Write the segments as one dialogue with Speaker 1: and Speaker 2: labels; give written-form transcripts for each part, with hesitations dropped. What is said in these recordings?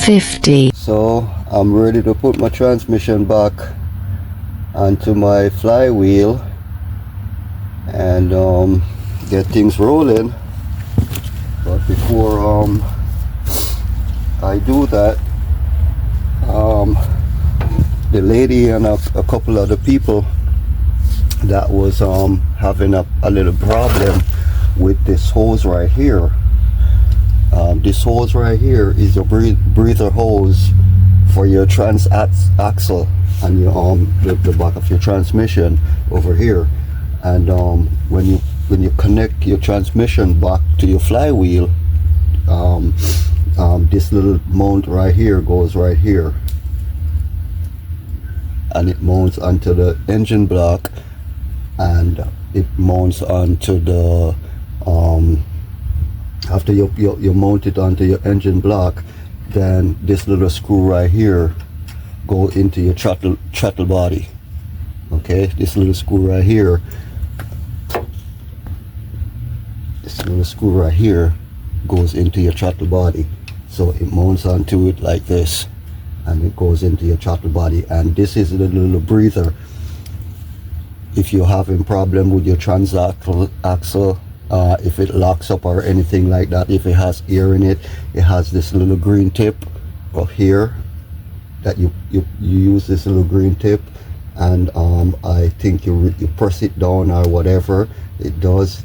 Speaker 1: 50.
Speaker 2: So I'm ready to put my transmission back onto my flywheel and get things rolling. But before I do that, the lady and a couple other people that was having a little problem with this hose right here. This hose right here is a breather hose for your trans-axle and your the back of your transmission over here. And when you connect your transmission back to your flywheel, this little mount right here goes right here, and it mounts onto the engine block, and it mounts onto the after you mount it onto your engine block, then this little screw right here go into your throttle body. Okay, this little screw right here, goes into your throttle body. So it mounts onto it like this, and it goes into your throttle body. And this is the little breather. If you're having problem with your transaxle, if it locks up or anything like that, if it has air in it, it has this little green tip up here that you use this little green tip, and I think you press it down or whatever it does.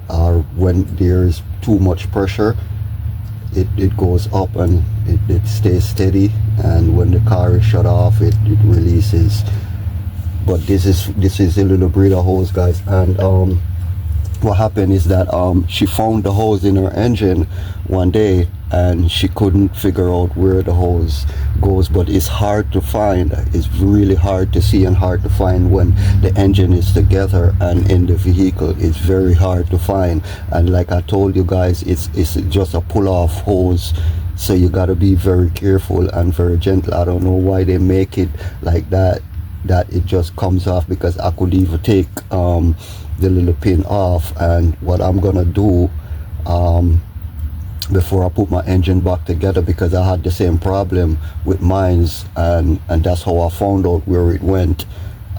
Speaker 2: Or when there's too much pressure, it goes up and it stays steady, and when the car is shut off, it releases. But this is a little breather hose, guys. And what happened is that she found the hose in her engine one day, and she couldn't figure out where the hose goes. But it's hard to find. It's really hard to see and hard to find when the engine is together and in the vehicle. It's very hard to find. And like I told you guys, it's just a pull-off hose, so you got to be very careful and very gentle. I don't know why they make it like that it just comes off, because I could even take the little pin off. And what I'm gonna do before I put my engine back together, because I had the same problem with mines, and that's how I found out where it went.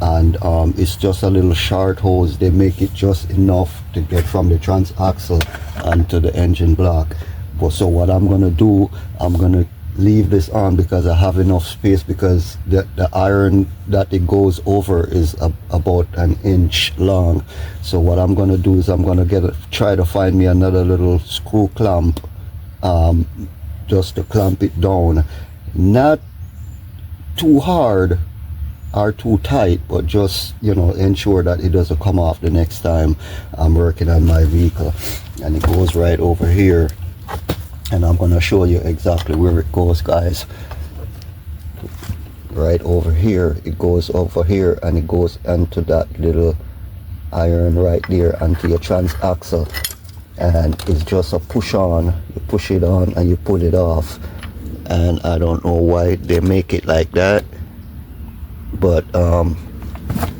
Speaker 2: And it's just a little short hose. They make it just enough to get from the transaxle onto the engine block. But so what I'm gonna do, I'm gonna leave this on because I have enough space, because the iron that it goes over is about an inch long. So what I'm gonna do is I'm gonna try to find me another little screw clamp, just to clamp it down, not too hard or too tight, but just, you know, ensure that it doesn't come off the next time I'm working on my vehicle. And it goes right over here, and I'm going to show you exactly where it goes, guys. Right over here, it goes over here, and it goes into that little iron right there, onto your transaxle. And it's just a push on. You push it on and you pull it off. And I don't know why they make it like that, but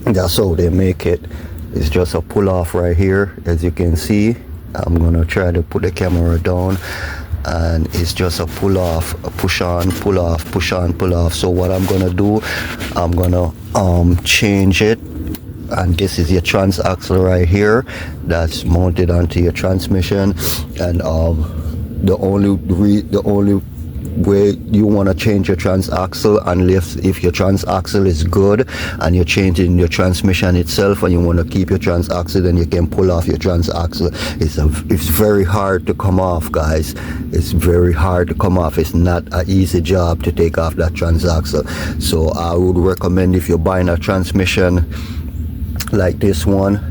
Speaker 2: that's how they make it. It's just a pull off right here, as you can see. I'm gonna try to put the camera down, and it's just a pull off, a push on, pull off, push on, pull off. So what I'm gonna do, I'm gonna change it, and this is your transaxle right here that's mounted onto your transmission. And the only way you want to change your transaxle, unless if your transaxle is good and you're changing your transmission itself and you want to keep your transaxle, then you can pull off your transaxle. It's very hard to come off, guys. It's very hard to come off. It's not an easy job to take off that transaxle. So I would recommend, if you're buying a transmission like this one,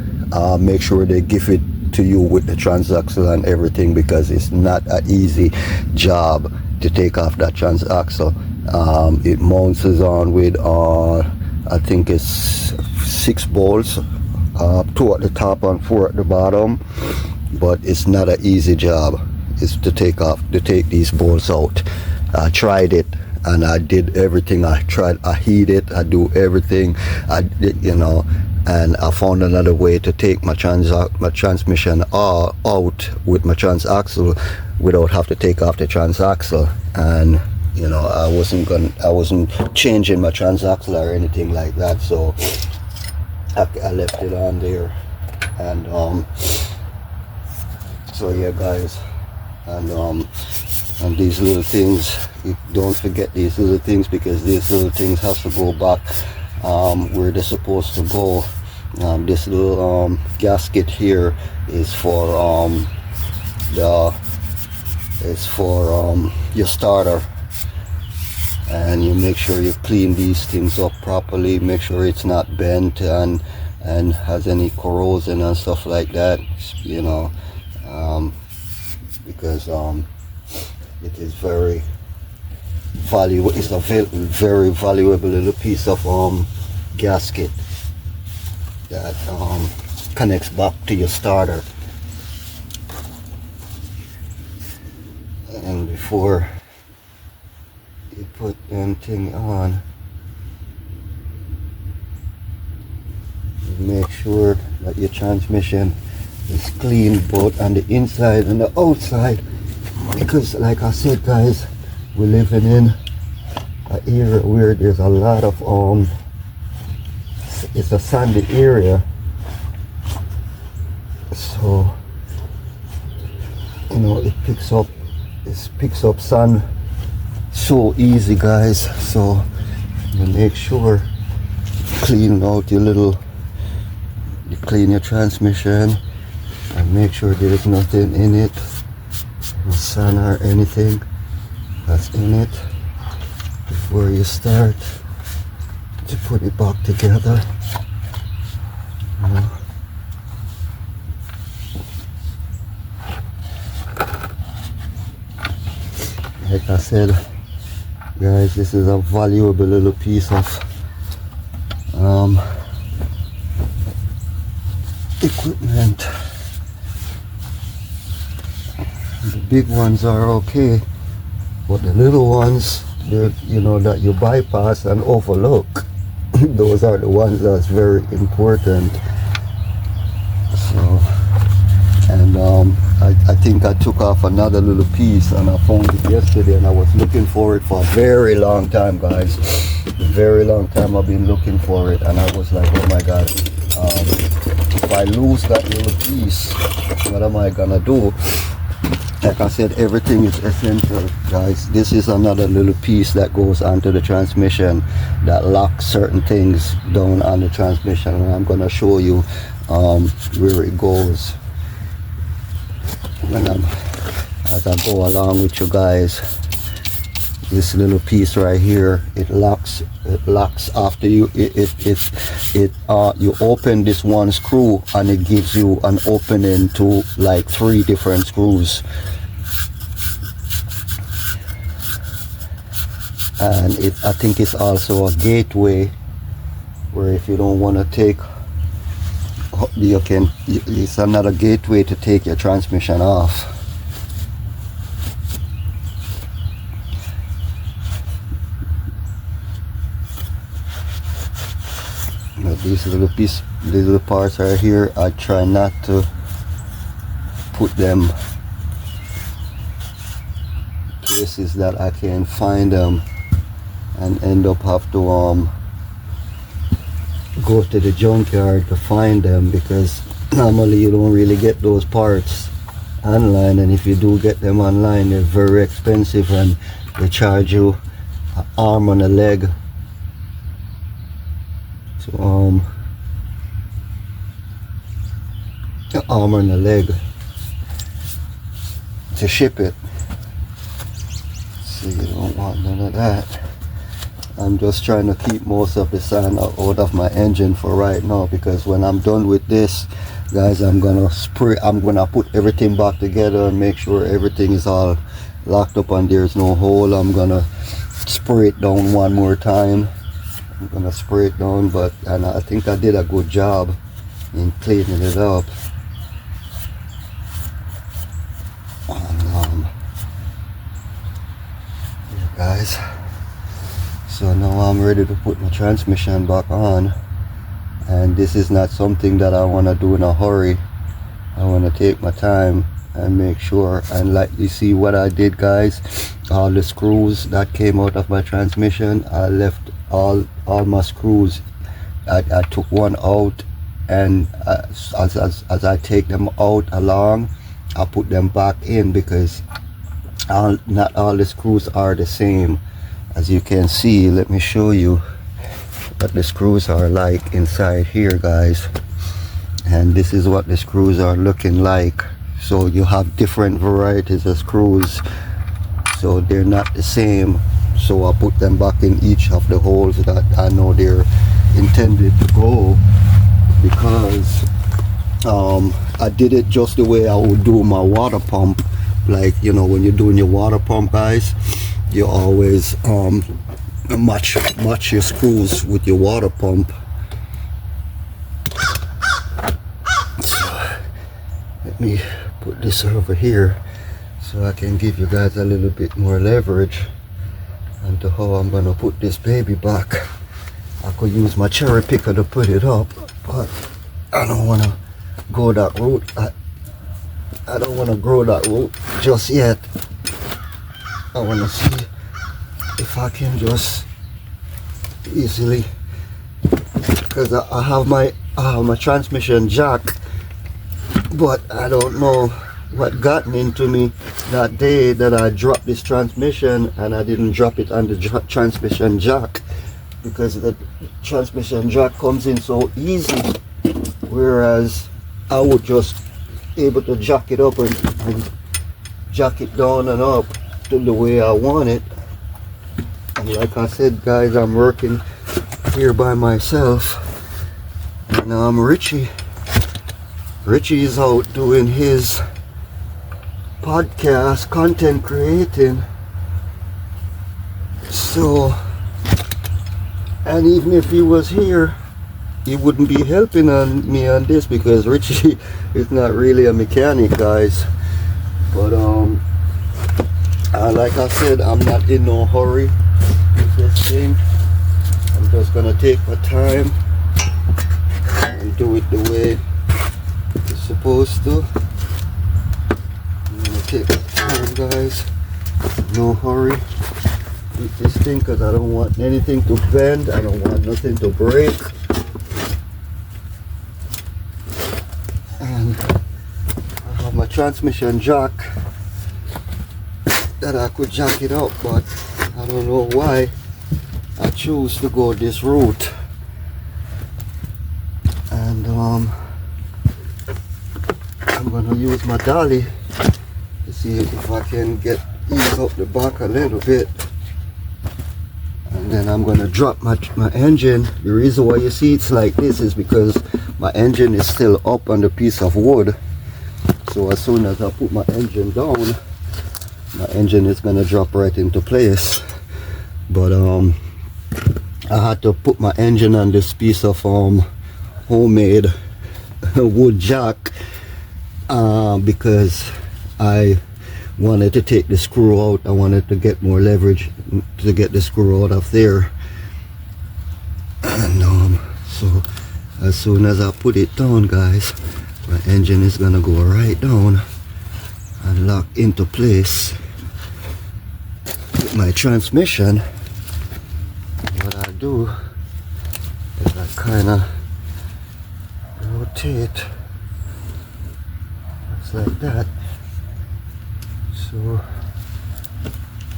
Speaker 2: make sure they give it to you with the transaxle and everything, because it's not an easy job to take off that transaxle. It mounts on with I think it's 6 bolts, 2 at the top and 4 at the bottom, but it's not an easy job. It's to take these bolts out. I tried it and I did everything. I heat it, I do everything, you know, and I found another way to take my transmission out with my transaxle without have to take off the transaxle. And you know, I wasn't changing my transaxle or anything like that, so I left it on there. And so yeah guys, and these little things, don't forget these little things, because these little things have to go back where they're supposed to go. This little gasket here is for your starter, and you make sure you clean these things up properly, make sure it's not bent and has any corrosion and stuff like that, you know, because it is very valuable. It's a very valuable little piece of gasket that connects back to your starter. And before you put anything on, make sure that your transmission is clean both on the inside and the outside, because like I said guys, we're living in an area where there's a lot of it's a sandy area, so you know it picks up sand so easy guys. So you make sure clean out you clean your transmission and make sure there's nothing in it, no sand or anything that's in it, before you start to put it back together. You know. Like I said guys, this is a valuable little piece of equipment. The big ones are okay, but the little ones, you know, that you bypass and overlook, those are the ones that's very important. So, and I think I took off another little piece, and I found it yesterday, and I was looking for it for a very long time guys. A very long time I've been looking for it, and I was like, oh my god, if I lose that little piece, what am I gonna do? Like I said, everything is essential guys. This is another little piece that goes onto the transmission that locks certain things down on the transmission, and I'm gonna show you where it goes as I go along with you guys. This little piece right here, it locks after you you open this one screw, and it gives you an opening to like 3 different screws. And I think it's also a gateway, where if you don't want to take, it's another gateway to take your transmission off. Now these little parts right here, I try not to put them places that I can find them and end up have to go to the junkyard to find them, because normally you don't really get those parts online, and if you do get them online, they're very expensive, and they charge you an arm and a leg to an arm and a leg to ship it. So you don't want none of that. I'm just trying to keep most of the sand out of my engine for right now, because when I'm done with this guys, I'm gonna put everything back together and make sure everything is all locked up and there's no hole. I'm gonna spray it down one more time. I'm gonna spray it down, and I think I did a good job in cleaning it up. And yeah guys, so now I'm ready to put my transmission back on, and this is not something that I want to do in a hurry. I want to take my time and make sure. And like you see what I did, guys, all the screws that came out of my transmission, I left all my screws. I took one out, and as I take them out along, I put them back in, because not all the screws are the same. As you can see, let me show you what the screws are like inside here, guys. And this is what the screws are looking like. So you have different varieties of screws, so they're not the same. So I put them back in each of the holes that I know they're intended to go, because I did it just the way I would do my water pump. Like, you know, when you're doing your water pump, guys, you always match your screws with your water pump. Let me put this over here so I can give you guys a little bit more leverage into how I'm gonna put this baby back. I could use my cherry picker to put it up, but I don't want to go that route. I don't want to grow that route just yet. I want to see if I can just easily, because I have my transmission jack, but I don't know what gotten into me that day that I dropped this transmission, and I didn't drop it on the transmission jack, because the transmission jack comes in so easy, whereas I would just able to jack it up and jack it down and up to the way I want it. And like I said, guys, I'm working here by myself, and Richie is out doing his podcast, content creating. So, and even if he was here, he wouldn't be helping me on this, because Richie is not really a mechanic, guys. But like I said, I'm not in no hurry with this thing. I'm just gonna take my time and do it the way it's supposed to. I'm gonna take my time, guys. No hurry with this thing, because I don't want anything to bend. I don't want nothing to break. And I have my transmission jack that I could jack it up, but I don't know why I choose to go this route. And I'm gonna use my dolly to see if I can ease up the back a little bit. And then I'm gonna drop my engine. The reason why you see it's like this is because my engine is still up on the piece of wood. So as soon as I put my engine down, my engine is gonna drop right into place. But I had to put my engine on this piece of homemade wood jack because I wanted to take the screw out. I wanted to get more leverage to get the screw out of there. And so as soon as I put it down, guys, my engine is gonna go right down and lock into place. With my transmission, what I do is I kind of rotate just like that. So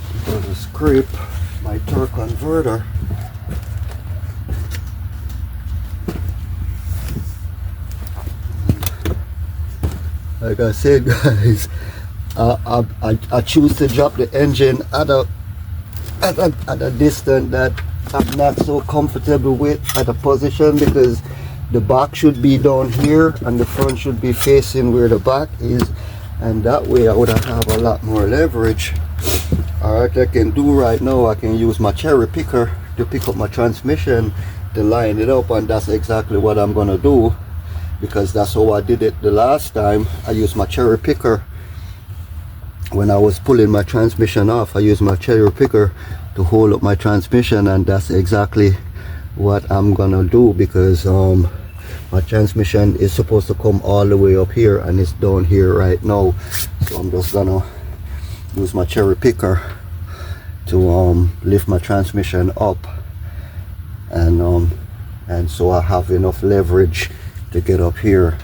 Speaker 2: I'm gonna scrape my torque converter. Like I said, guys, I choose to drop the engine at a distance that I'm not so comfortable with, at a position, because the back should be down here and the front should be facing where the back is, and that way I would have a lot more leverage. Alright, I can do right now, I can use my cherry picker to pick up my transmission to line it up, and that's exactly what I'm gonna do, because that's how I did it the last time. I used my cherry picker when I was pulling my transmission off. I used my cherry picker to hold up my transmission, and that's exactly what I'm gonna do, because My transmission is supposed to come all the way up here and it's down here right now, so I'm just gonna use my cherry picker to lift my transmission up, and so I have enough leverage to get up here.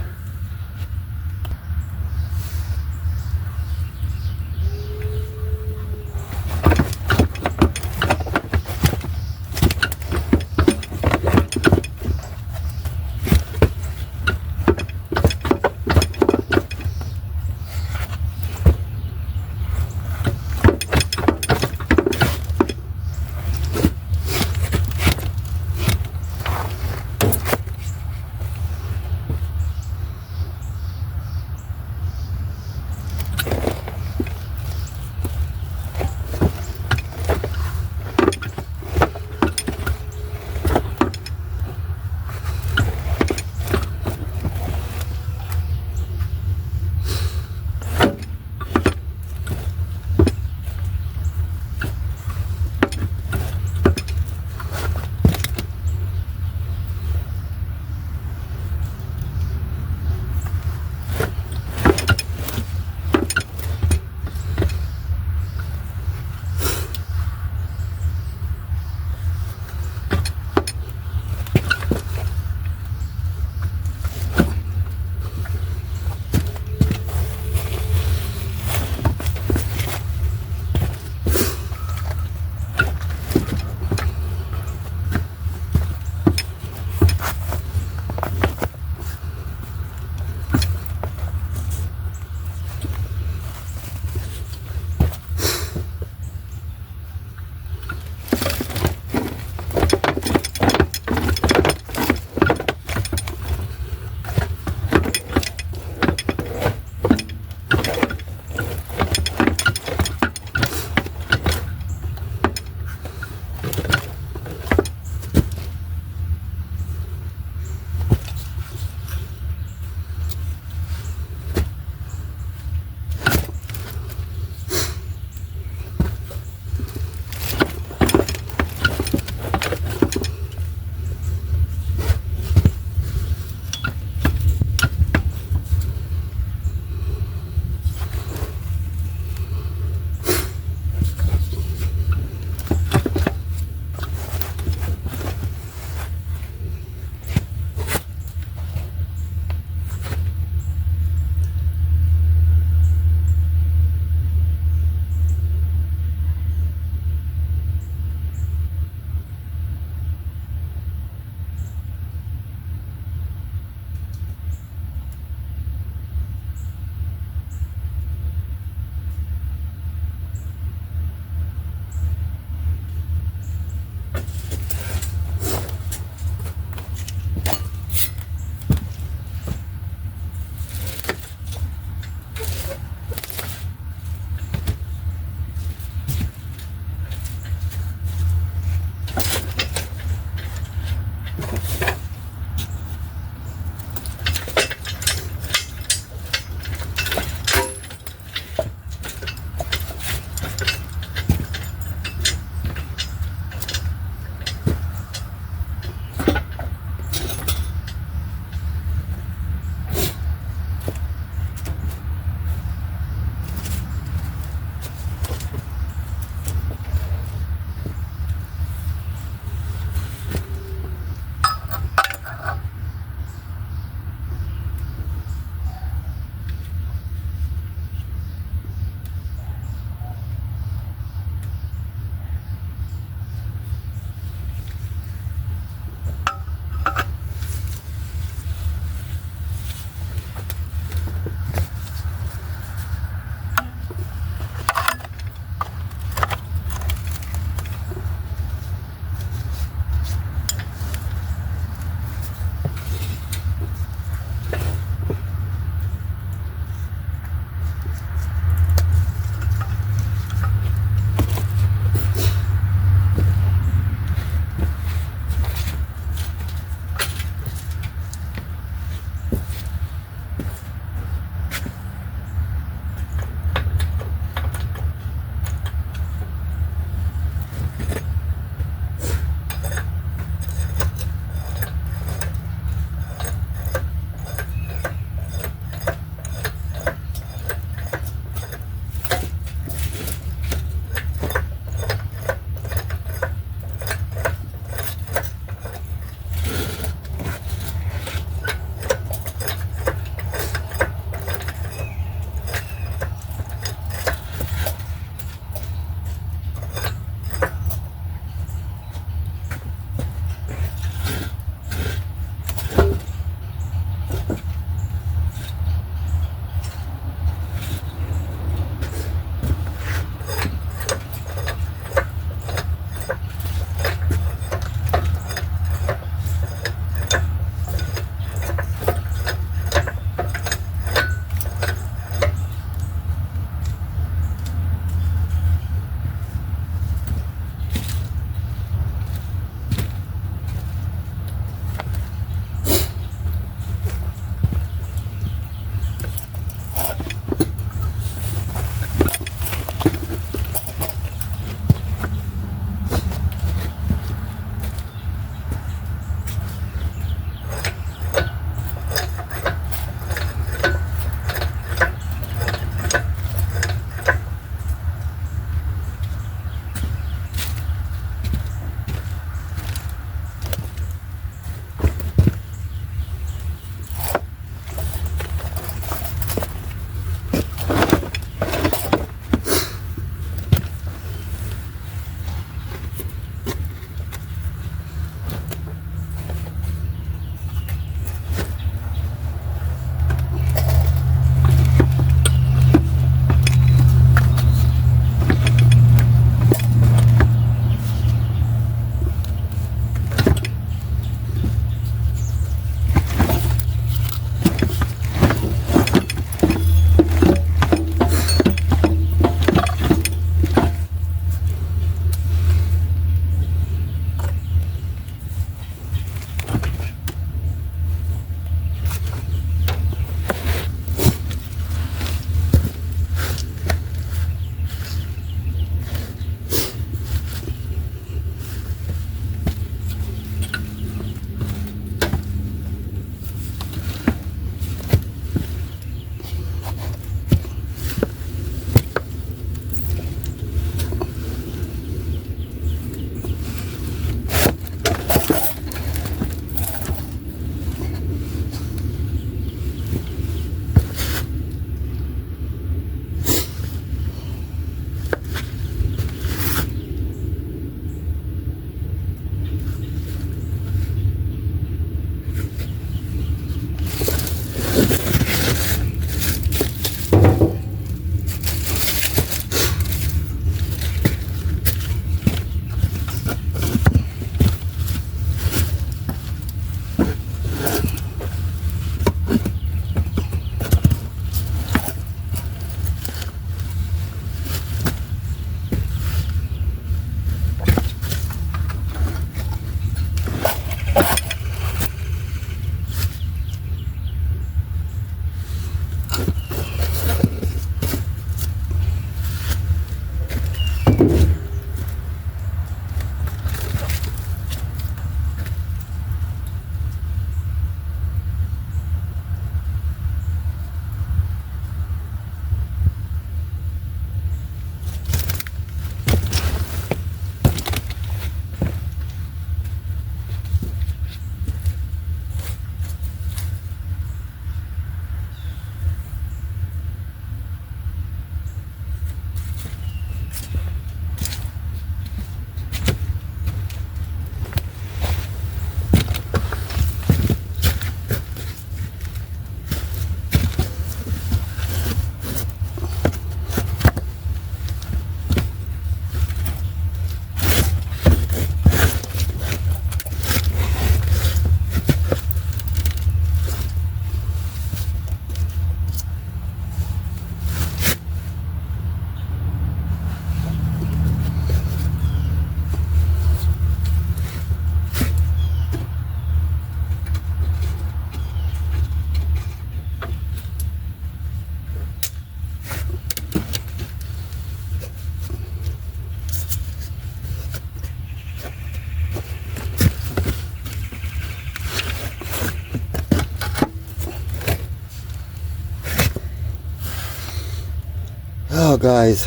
Speaker 2: guys.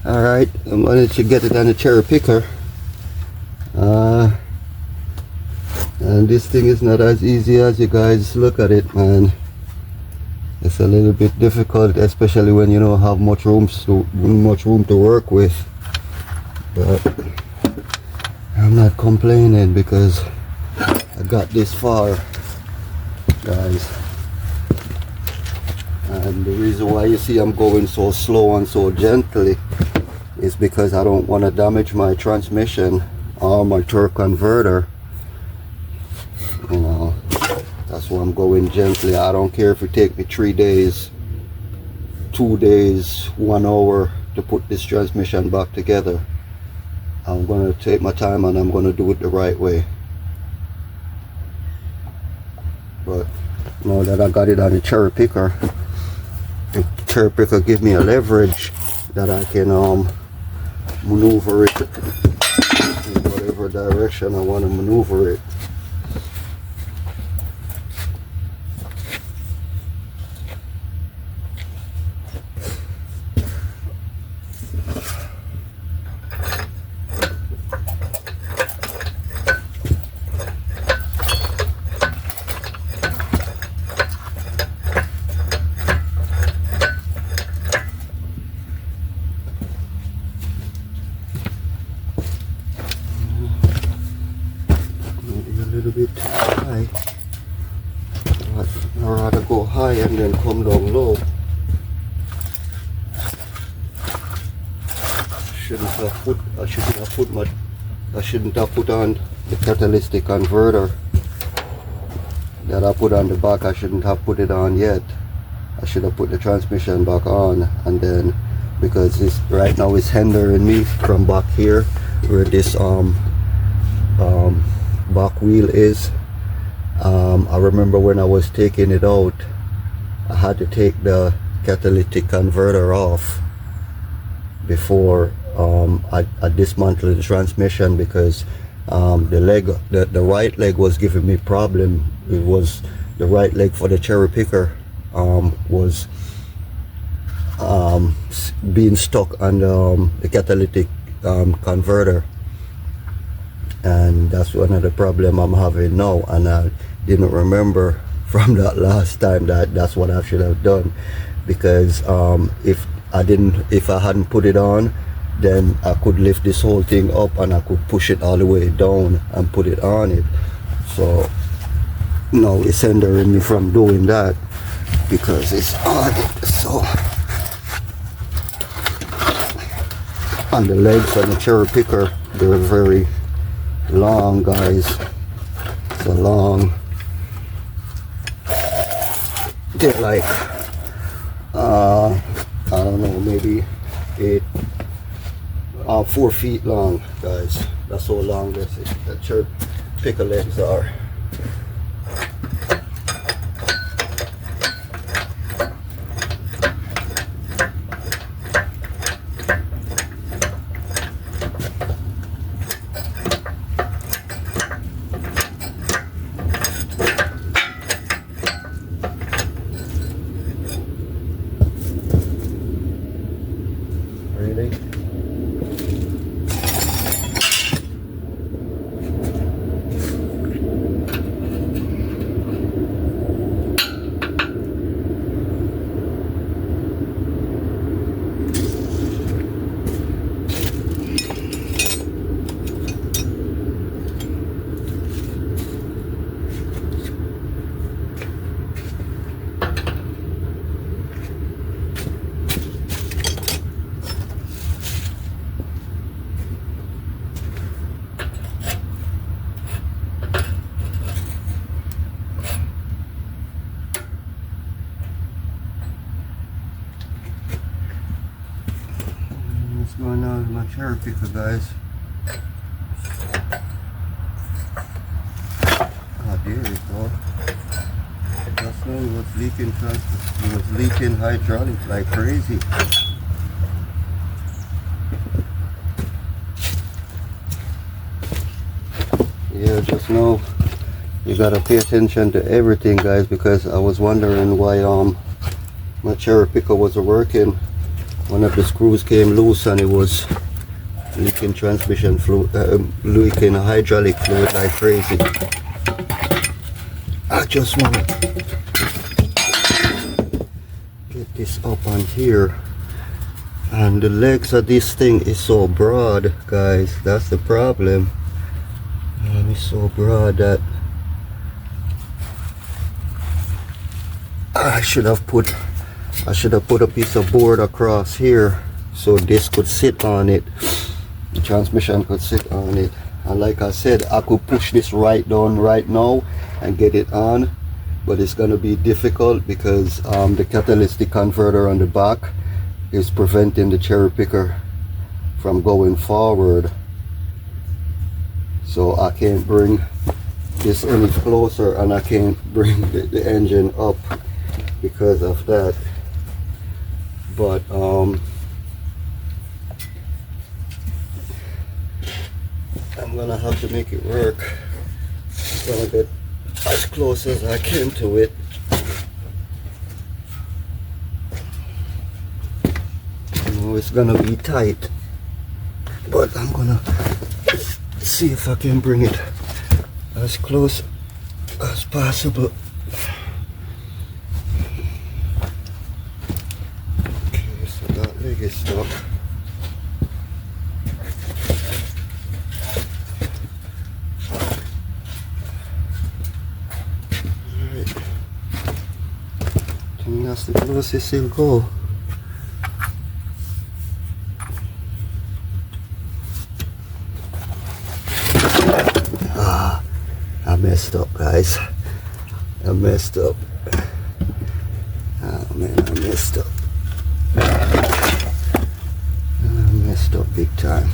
Speaker 2: All right, I managed to get it on the cherry picker. And this thing is not as easy as you guys look at it, man. It's a little bit difficult, especially when you don't have much room to work with. But I'm not complaining because I got this far, guys. And the reason why you see I'm going so slow and so gently is because I don't want to damage my transmission or my torque converter. You know, that's why I'm going gently. I don't care if it take me 3 days, 2 days, 1 hour to put this transmission back together. I'm going to take my time and I'm going to do it the right way. But now that I got it on the cherry picker, the cherry picker give me a leverage that I can maneuver it in whatever direction I want to maneuver it. A little bit too high. I'd rather go high and then come down low. I shouldn't have put on the catalytic converter that I put on the back. I shouldn't have put it on yet. I should have put the transmission back on, and then because this right now is hindering me from back here where this back wheel is. I remember when I was taking it out, I had to take the catalytic converter off before I dismantled the transmission because the right leg was giving me problem. It was the right leg for the cherry picker was being stuck on the catalytic converter. And that's one of the problem I'm having now, and I didn't remember from that last time that that's what I should have done, because if I hadn't put it on, then I could lift this whole thing up and I could push it all the way down and put it on it. So now it's hindering me from doing that because it's on it. So on the legs on the cherry picker, they're very long, guys. So long. They're like I don't know, maybe 4 feet long, guys. That's how long the cherry picker legs are. Really? What's going on with my cherry picker, guys? Oh, there we go. Just now it was leaking it was leaking hydraulic like crazy. Yeah, just now you gotta pay attention to everything, guys, because I was wondering why my cherry picker wasn't working. one of the screws came loose and it was leaking transmission fluid, leaking hydraulic fluid like crazy. I just want to get this up on here, and the legs of this thing is so broad, guys. That's the problem. It's so broad that I should have put a piece of board across here so this could sit on it, the transmission could sit on it. And like I said, I could push this right down right now and get it on, but it's going to be difficult because the catalytic converter on the back is preventing the cherry picker from going forward. So I can't bring this any closer, and I can't bring the engine up because of that. But I'm gonna have to make it work. I'm gonna get as close as I can to it. I know it's gonna be tight, but I'm gonna see if I can bring it as close as possible. Okay, so that leg is stuck. Alright, I think that's the closest it'll go. I messed up, guys. I messed up. Oh man, I messed up. I messed up big time.